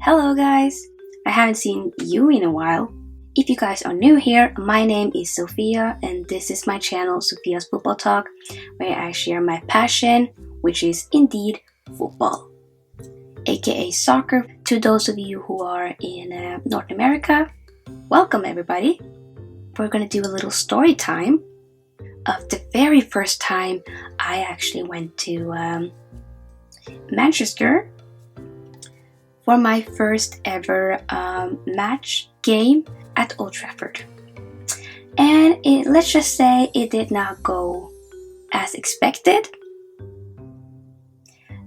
Hello guys! I haven't seen you in a while. If you guys are new here, my name is Sofia and this is my channel Sofia's Football Talk, where I share my passion, which is indeed football, aka soccer. To those of you who are in North America, welcome everybody. We're gonna do a little story time of the very first time I actually went to Manchester for my first ever match game at Old Trafford. And let's just say it did not go as expected.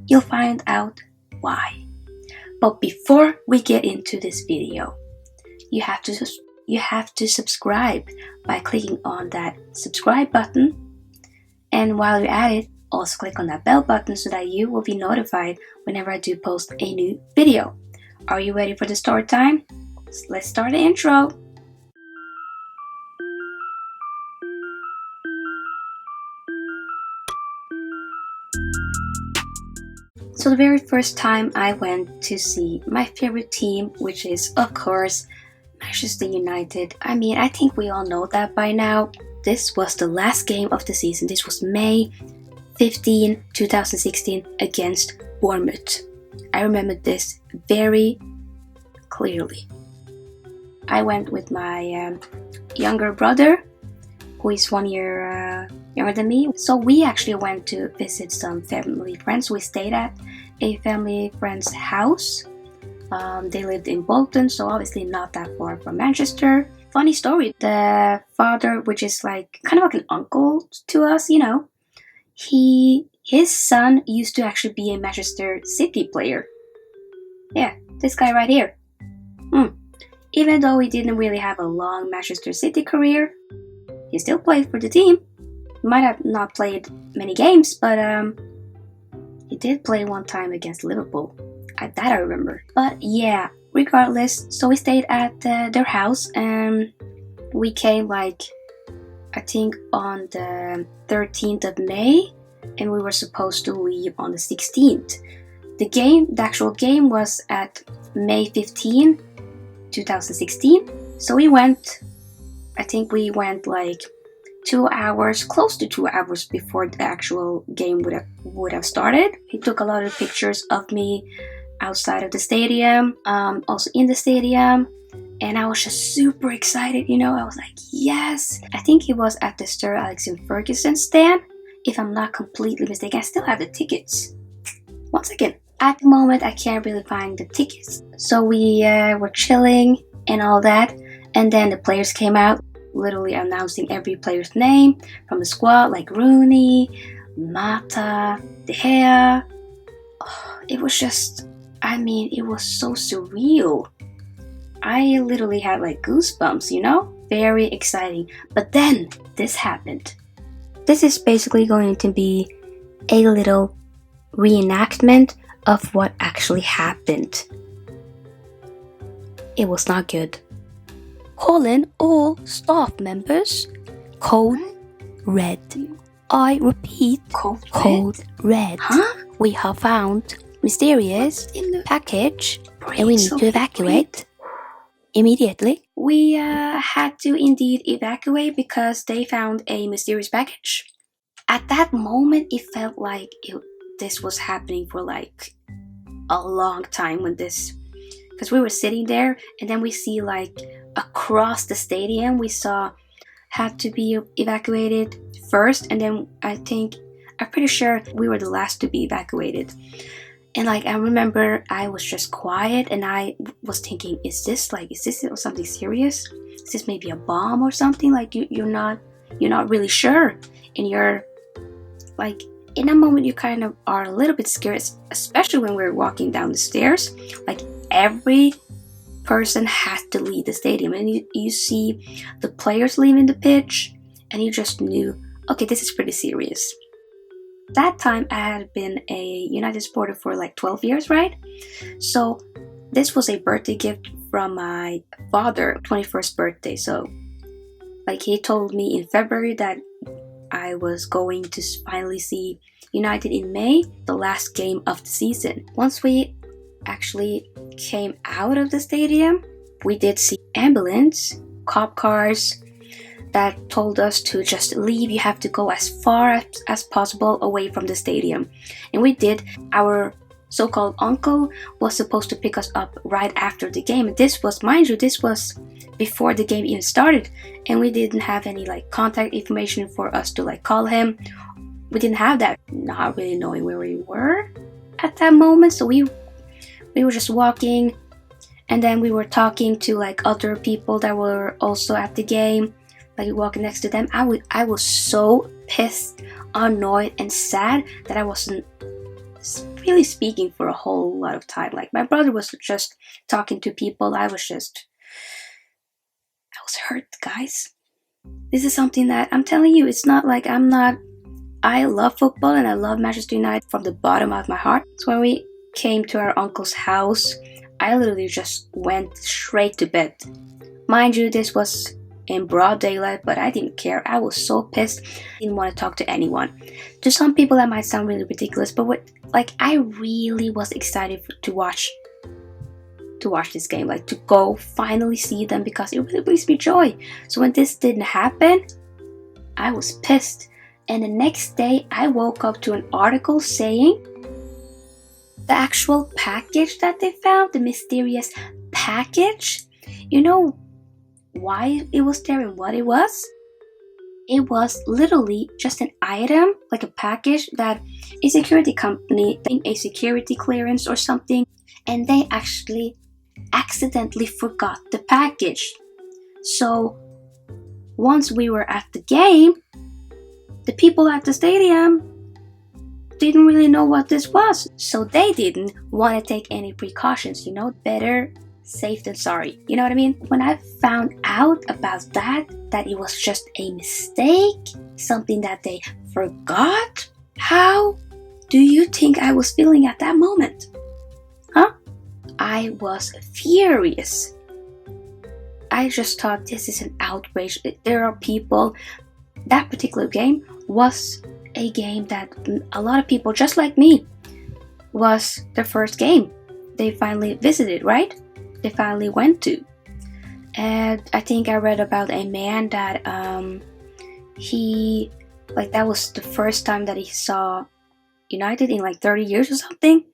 You'll find out why. But before we get into this video, you have to subscribe by clicking on that subscribe button. And while you're at it, also click on that bell button so that you will be notified whenever I do post a new video. Are you ready for the story time? Let's start the intro. So the very first time I went to see my favorite team, which is of course Manchester United. I think we all know that by now. This was the last game of the season. This was May 15, 2016 against Bournemouth. I remember this very clearly. I went with my younger brother, who is 1 year younger than me. So we actually went to visit some family friends. We stayed at a family friend's house. They lived in Bolton, so obviously not that far from Manchester. Funny story, the father, which is like kind of like an uncle to us, you know, his son used to actually be a Manchester City player. Yeah, this guy right here. Even though he didn't really have a long Manchester City career, he still played for the team. He might have not played many games, but he did play one time against Liverpool. That I remember. But yeah, regardless, so we stayed at their house and we came I think on the 13th of May, and we were supposed to leave on the 16th. The actual game was at May 15, 2016. So we went 2 hours, close to 2 hours before the actual game would have started. He took a lot of pictures of me outside of the stadium, also in the stadium, and I was just super excited, you know. I was like, yes! I think he was at the Sir Alex Ferguson stand, if I'm not completely mistaken. I still have the tickets. One second. At the moment, I can't really find the tickets. So we were chilling and all that, and then the players came out, literally announcing every player's name from the squad, like Rooney, Mata, De Gea. It was just, it was so surreal. I literally had goosebumps, you know? Very exciting. But then this happened. This is basically going to be a little reenactment of what actually happened. It was not good. Calling all staff members code red. I repeat, code red. Huh? We have found mysterious package and we need to evacuate immediately. We had to indeed evacuate because they found a mysterious package. At that moment, it felt like this was happening for a long time because we were sitting there and then we see across the stadium we saw had to be evacuated first, and then I'm pretty sure we were the last to be evacuated. And I remember I was just quiet and I was thinking, is this something serious? Is this maybe a bomb or something? You're not really sure, and you're in a moment you kind of are a little bit scared, especially when we're walking down the stairs. Every person has to leave the stadium, and you see the players leaving the pitch, and you just knew, okay, this is pretty serious. That time I had been a United supporter for 12 years, right? So this was a birthday gift from my father, 21st birthday. So he told me in February that I was going to finally see United in May, the last game of the season. Once we actually came out of the stadium, we did see ambulance, cop cars that told us to just leave. You have to go as far as possible away from the stadium. And we did. Our so-called uncle was supposed to pick us up right after the game. And this was, mind you, this was before the game even started. And we didn't have any like contact information for us to like call him. We didn't have that, not really knowing where we were at that moment. So we were just walking, and then we were talking to like other people that were also at the game, like walking next to them. I was so pissed, annoyed, and sad that I wasn't really speaking for a whole lot of time. Like my brother was just talking to people. I was hurt, guys. This is something that I'm telling you, it's not like I love football and I love Manchester United from the bottom of my heart. So when we came to our uncle's house, I literally just went straight to bed. Mind you, this was in broad daylight, but I didn't care. I was so pissed. I didn't want to talk to anyone. To some people that might sound really ridiculous, but I really was excited to watch this game, like to go finally see them, because it really brings me joy. So when this didn't happen, I was pissed. And the next day I woke up to an article saying the actual package that they found, the mysterious package, you know why it was there and what it was? It was literally just an item, like a package that a security company, a security clearance or something, and they actually accidentally forgot the package. So once we were at the game, the people at the stadium didn't really know what this was. So they didn't want to take any precautions, better safe than sorry. You know what I mean? When I found out about that it was just a mistake, something that they forgot, how do you think I was feeling at that moment? Huh? I was furious. I just thought this is an outrage. There are people, that particular game was a game that a lot of people, just like me, was their first game they finally visited, right? They finally went to. And I think I read about a man that that was the first time that he saw United in 30 years or something.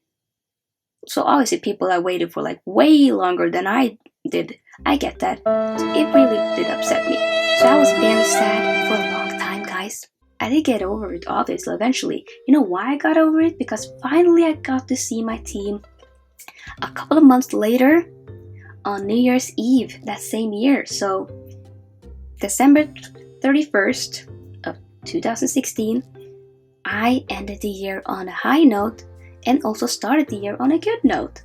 So obviously people that waited for way longer than I did. I get that. It really did upset me. So I was very sad for a long time, guys. I did get over it, obviously, eventually. You know why I got over it? Because finally I got to see my team a couple of months later on New Year's Eve that same year. So December 31st of 2016, I ended the year on a high note and also started the year on a good note.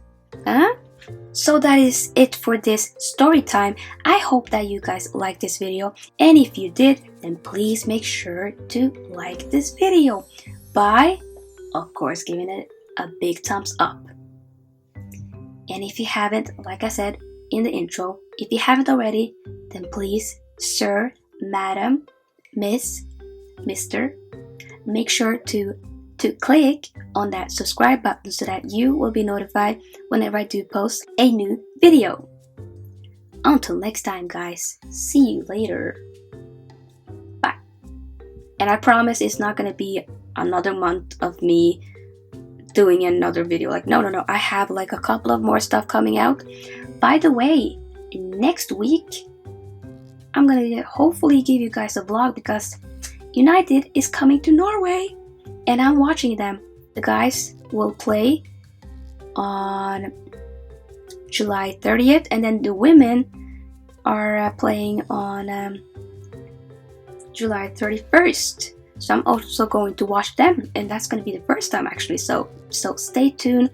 So that is it for this story time. I hope that you guys liked this video, and if you did, then please make sure to like this video by, of course, giving it a big thumbs up. And if you haven't, like I said in the intro, if you haven't already, then please, sir, madam, miss, mister, make sure to click on that subscribe button so that you will be notified whenever I do post a new video. Until next time, guys, see you later. Bye. And I promise it's not going to be another month of me doing another video. No. I have a couple of more stuff coming out. By the way, next week, I'm going to hopefully give you guys a vlog because United is coming to Norway. And I'm watching them. The guys will play on July 30th, and then the women are playing on July 31st. So I'm also going to watch them, and that's going to be the first time actually. So stay tuned.